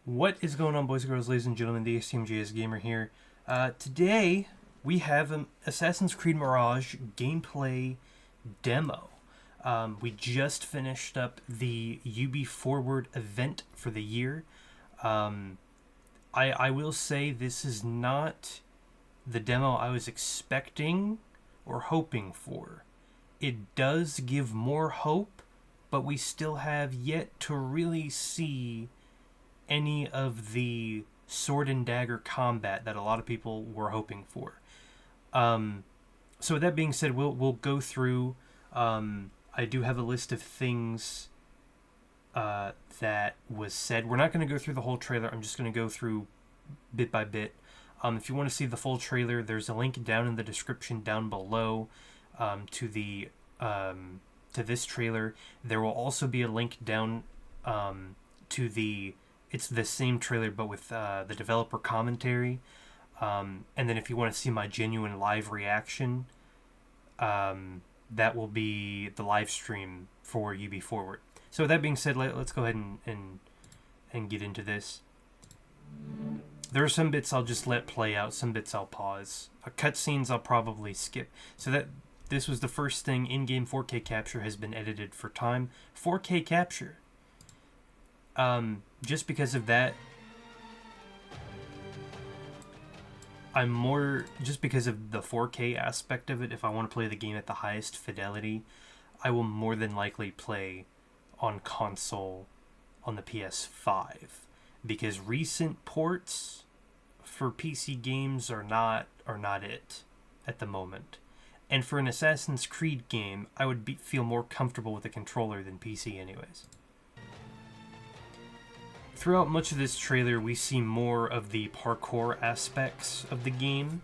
What is going on, boys and girls, ladies and gentlemen? The XTMJS Gamer here. Today, we have an Assassin's Creed Mirage gameplay demo. We just finished up the UB Forward event for the year. I will say this is not the demo I was expecting or hoping for. It does give more hope, but we still have yet to really see any of the sword and dagger combat that a lot of people were hoping for. So with that being said, we'll go through. I do have a list of things that was said. We're not going to go through the whole trailer. I'm just going to go through bit by bit. If you want to see the full trailer, there's a link down in the description down below to the to this trailer. There will also be a link down to the. It's the same trailer but with the developer commentary. And then if you want to see my genuine live reaction, that will be the live stream for UB Forward. So with that being said, let's go ahead and get into this. There are some bits I'll just let play out, some bits I'll pause. Cutscenes I'll probably skip. So that this was the first thing. In-game 4K capture has been edited for time. 4K capture. Just because of that, just because of the 4K aspect of it, if I want to play the game at the highest fidelity, I will more than likely play on console on the PS5. Because recent ports for PC games are not it at the moment. And for an Assassin's Creed game, I would feel more comfortable with a controller than PC anyways. Throughout much of this trailer, we see more of the parkour aspects of the game.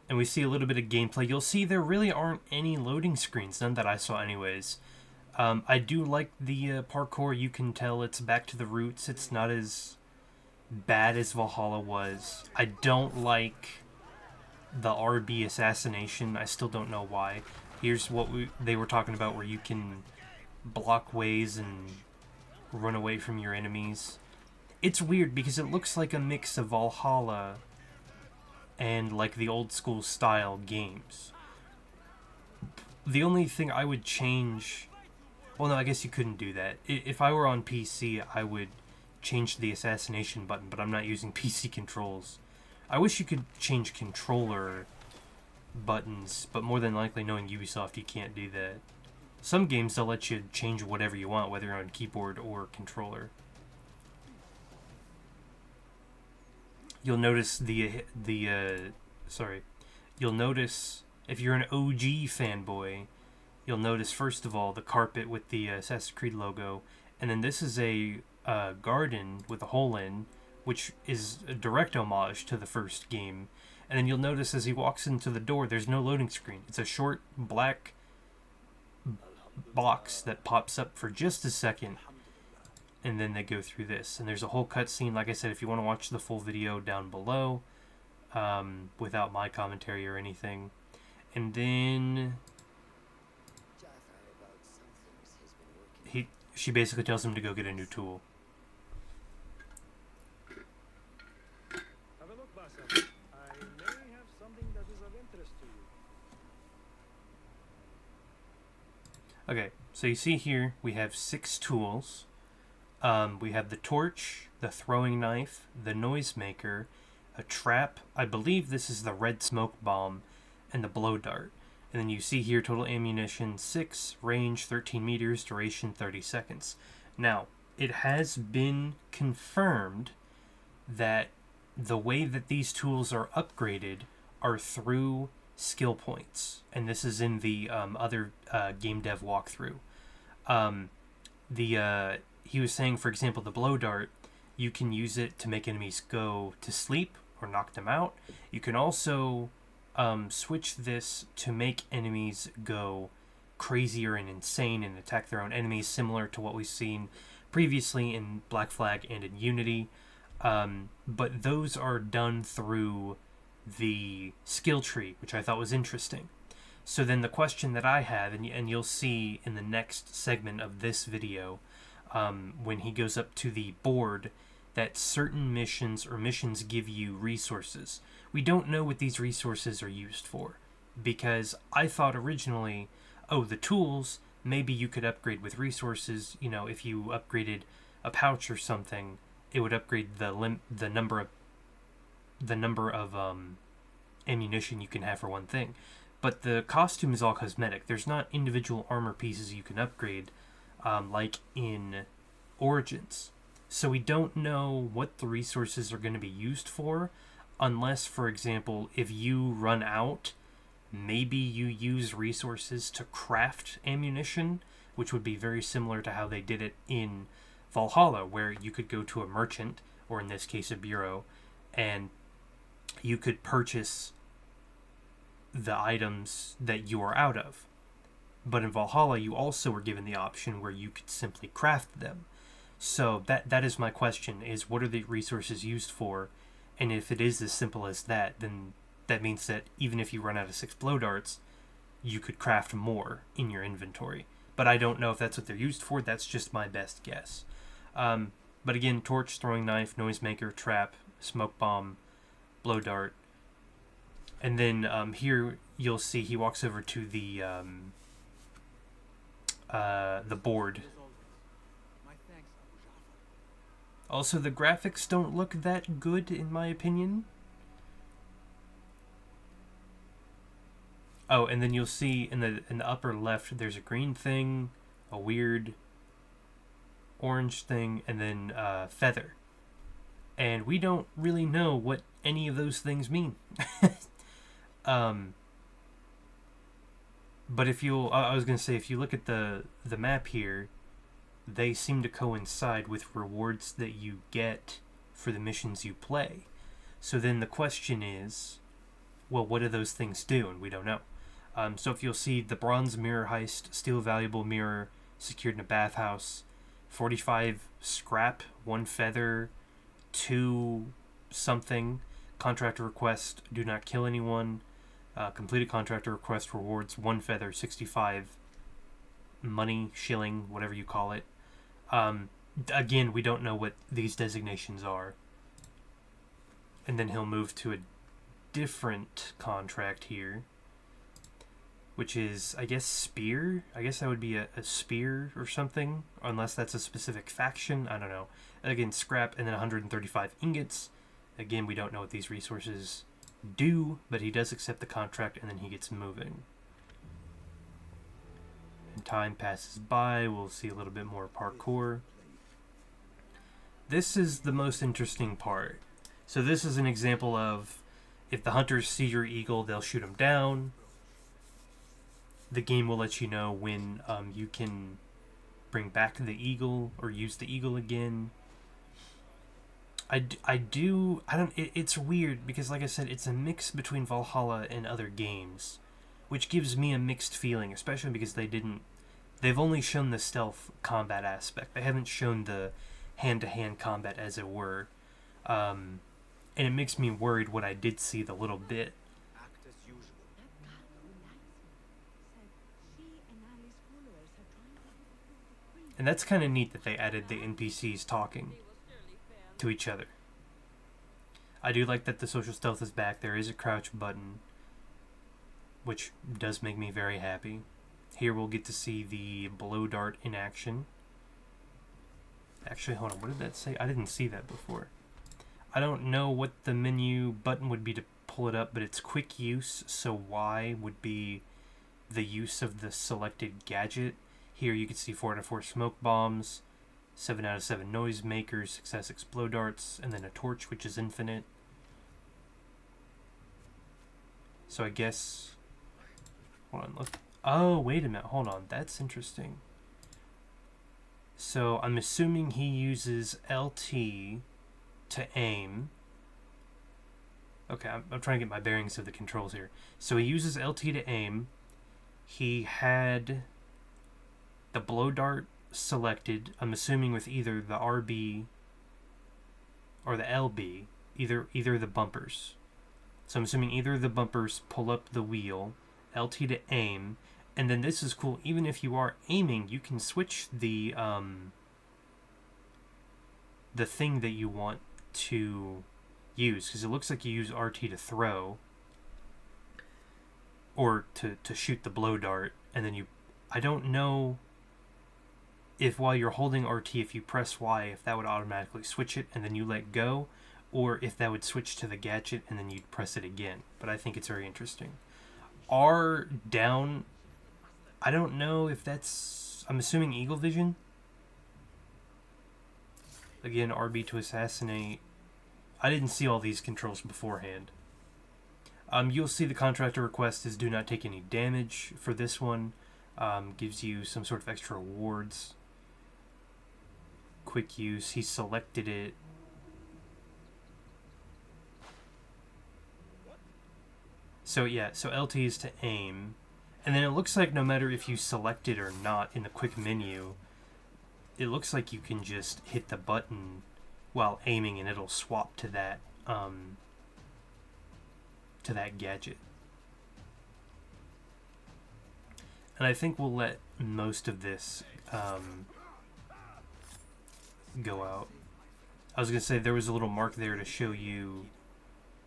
And we see a little bit of gameplay. You'll see there really aren't any loading screens, none that I saw anyways. I do like the parkour. You can tell it's back to the roots. It's not as bad as Valhalla was. I don't like the RB assassination. I still don't know why. Here's what they were talking about, where you can block ways and run away from your enemies. It's weird because it looks like a mix of Valhalla and like the old school style games. The only thing I would change... Well, no, I guess you couldn't do that. If I were on PC, I would change the assassination button, but I'm not using PC controls. I wish you could change controller buttons, but more than likely, knowing Ubisoft, you can't do that. Some games, they'll let you change whatever you want, whether you're on keyboard or controller. You'll notice you'll notice, if you're an OG fanboy, you'll notice, first of all, the carpet with the Assassin's Creed logo, and then this is a garden with a hole in, which is a direct homage to the first game. And then you'll notice as he walks into the door, there's no loading screen. It's a short black box that pops up for just a second, and then they go through this. And there's a whole cutscene. Like I said, if you want to watch the full video, down below, without my commentary or anything. And then she basically tells him to go get a new tool. Okay, so you see here we have 6 tools. We have the torch, the throwing knife, the noisemaker, a trap. I believe this is the red smoke bomb, and the blow dart. And then you see here total ammunition 6, range 13 meters, duration 30 seconds. Now, it has been confirmed that the way that these tools are upgraded are through skill points, and this is in the other game dev walkthrough. He was saying, for example, the blow dart, you can use it to make enemies go to sleep or knock them out. You can also switch this to make enemies go crazier and insane and attack their own enemies, similar to what we've seen previously in Black Flag and in Unity. But those are done through the skill tree, which I thought was interesting. So then the question that I have, and you'll see in the next segment of this video, when he goes up to the board, that certain missions give you resources. We don't know what these resources are used for, because I thought originally, oh, the tools, maybe you could upgrade with resources. You know, if you upgraded a pouch or something, it would upgrade the number of ammunition you can have for one thing. But the costume is all cosmetic. There's not individual armor pieces you can upgrade, like in Origins. So we don't know what the resources are going to be used for, unless, for example, if you run out, maybe you use resources to craft ammunition, which would be very similar to how they did it in Valhalla, where you could go to a merchant, or in this case a bureau, and you could purchase the items that you are out of. But in Valhalla, you also were given the option where you could simply craft them. So that is my question, is what are the resources used for? And if it is as simple as that, then that means that even if you run out of 6 blow darts, you could craft more in your inventory. But I don't know if that's what they're used for. That's just my best guess. But again, torch, throwing knife, noisemaker, trap, smoke bomb, blow dart. And then here you'll see he walks over to the board. Also, the graphics don't look that good, in my opinion. Oh, and then you'll see in the upper left, there's a green thing, a weird orange thing, and then feather. And we don't really know what any of those things mean. But if you'll, I was gonna say, if you look at the map here, they seem to coincide with rewards that you get for the missions you play. So then the question is, well, what do those things do? And we don't know. So if you'll see the bronze mirror heist, steal a valuable mirror secured in a bathhouse, 45 scrap, 1 feather, 2 something, contractor request, do not kill anyone, completed contractor request rewards 1 feather, 65 money, shilling, whatever you call it. Again, we don't know what these designations are. And then he'll move to a different contract here, which is, I guess, spear. I guess that would be a spear or something, unless that's a specific faction. I don't know. Again, scrap, and then 135 ingots. Again, we don't know what these resources do, but he does accept the contract, and then he gets moving. And time passes by. We'll see a little bit more parkour. This is the most interesting part. So this is an example of, if the hunters see your eagle, they'll shoot him down. The game will let you know when you can bring back the eagle or use the eagle again. It's weird because, like I said, it's a mix between Valhalla and other games, which gives me a mixed feeling, especially because they've only shown the stealth combat aspect. They haven't shown the hand-to-hand combat, as it were. And it makes me worried what I did see the little bit. And that's kind of neat that they added the NPCs talking to each other. I do like that the social stealth is back. There is a crouch button, which does make me very happy. Here we'll get to see the blow dart in action. Actually, hold on, what did that say? I didn't see that before. I don't know what the menu button would be to pull it up, but it's quick use, so Y would be the use of the selected gadget. Here you can see 4 out of 4 smoke bombs, 7 out of 7 noisemakers, 6 out of 6 blow darts, and then a torch, which is infinite. So I guess... Hold on, oh, wait a minute, hold on, that's interesting. So I'm assuming he uses LT to aim. Okay, I'm trying to get my bearings of the controls here. So he uses LT to aim. He had the blow dart selected, I'm assuming with either the RB or the LB, either the bumpers. So I'm assuming either of the bumpers pull up the wheel, LT to aim, and then this is cool. Even if you are aiming, you can switch the thing that you want to use, because it looks like you use RT to throw or to shoot the blow dart, and then I don't know if while you're holding RT, if you press Y, if that would automatically switch it and then you let go, or if that would switch to the gadget and then you'd press it again. But I think it's very interesting. R down, I don't know if that's, I'm assuming Eagle Vision. Again, RB to assassinate. I didn't see all these controls beforehand. You'll see the contractor request is do not take any damage for this one. Gives you some sort of extra rewards. Quick use, he selected it. So yeah, so LT is to aim. And then it looks like no matter if you select it or not in the quick menu, it looks like you can just hit the button while aiming and it'll swap to that gadget. And I think we'll let most of this go out. I was going to say there was a little mark there to show you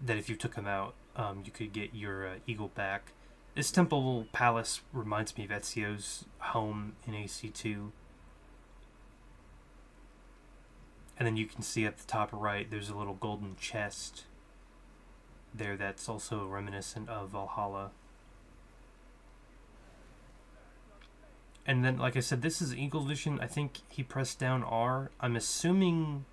that if you took him out, you could get your eagle back. This Temple Palace reminds me of Ezio's home in AC2. And then you can see at the top right, there's a little golden chest there that's also reminiscent of Valhalla. And then, like I said, this is Eagle Vision. I think he pressed down R. I'm assuming...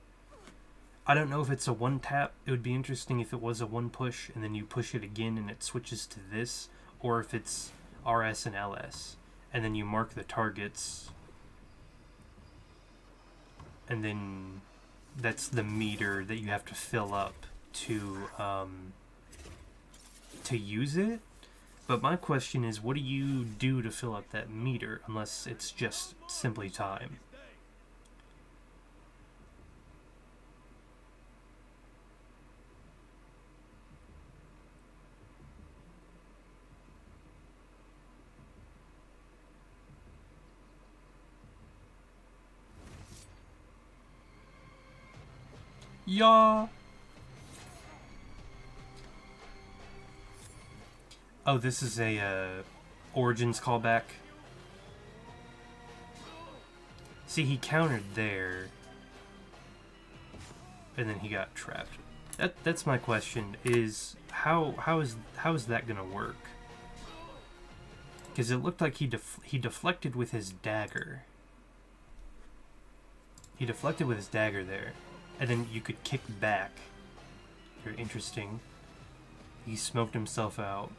I don't know if it's a one tap. It would be interesting if it was a one push, and then you push it again and it switches to this. Or if it's RS and LS. And then you mark the targets. And then that's the meter that you have to fill up to use it. But my question is, what do you do to fill up that meter, unless it's just simply time? Yeah. Oh, this is a Origins callback. See, he countered there, and then he got trapped. That's my question: is how is that gonna work? Because it looked like he deflected with his dagger. He deflected with his dagger there, and then you could kick back. Very interesting. He smoked himself out.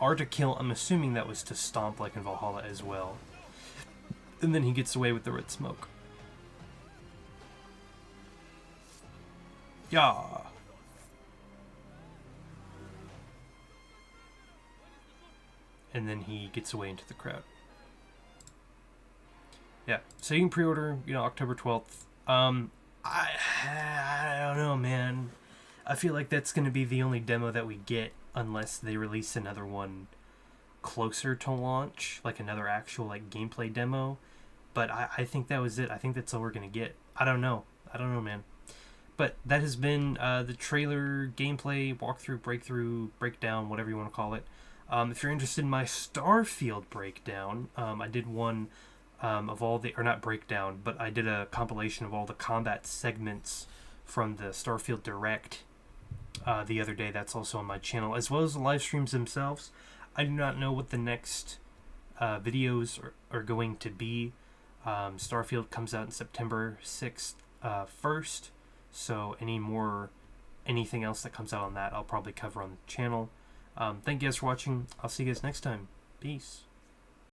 R to kill, I'm assuming that was to stomp like in Valhalla as well. And then he gets away with the red smoke. Yeah. And then he gets away into the crowd. Yeah, so you can pre-order, October 12th. I don't know, man. I feel like that's going to be the only demo that we get unless they release another one closer to launch, like another actual gameplay demo. But I think that was it. I think that's all we're going to get. I don't know, man. But that has been the trailer, gameplay, walkthrough, breakdown, whatever you want to call it. If you're interested in my Starfield breakdown, I did one of all the, or not breakdown, but I did a compilation of all the combat segments from the Starfield Direct the other day. That's also on my channel, as well as the live streams themselves. I do not know what the next videos are going to be. Starfield comes out in September 6th, 1st, so anything else that comes out on that, I'll probably cover on the channel. Thank you guys for watching. I'll see you guys next time. Peace.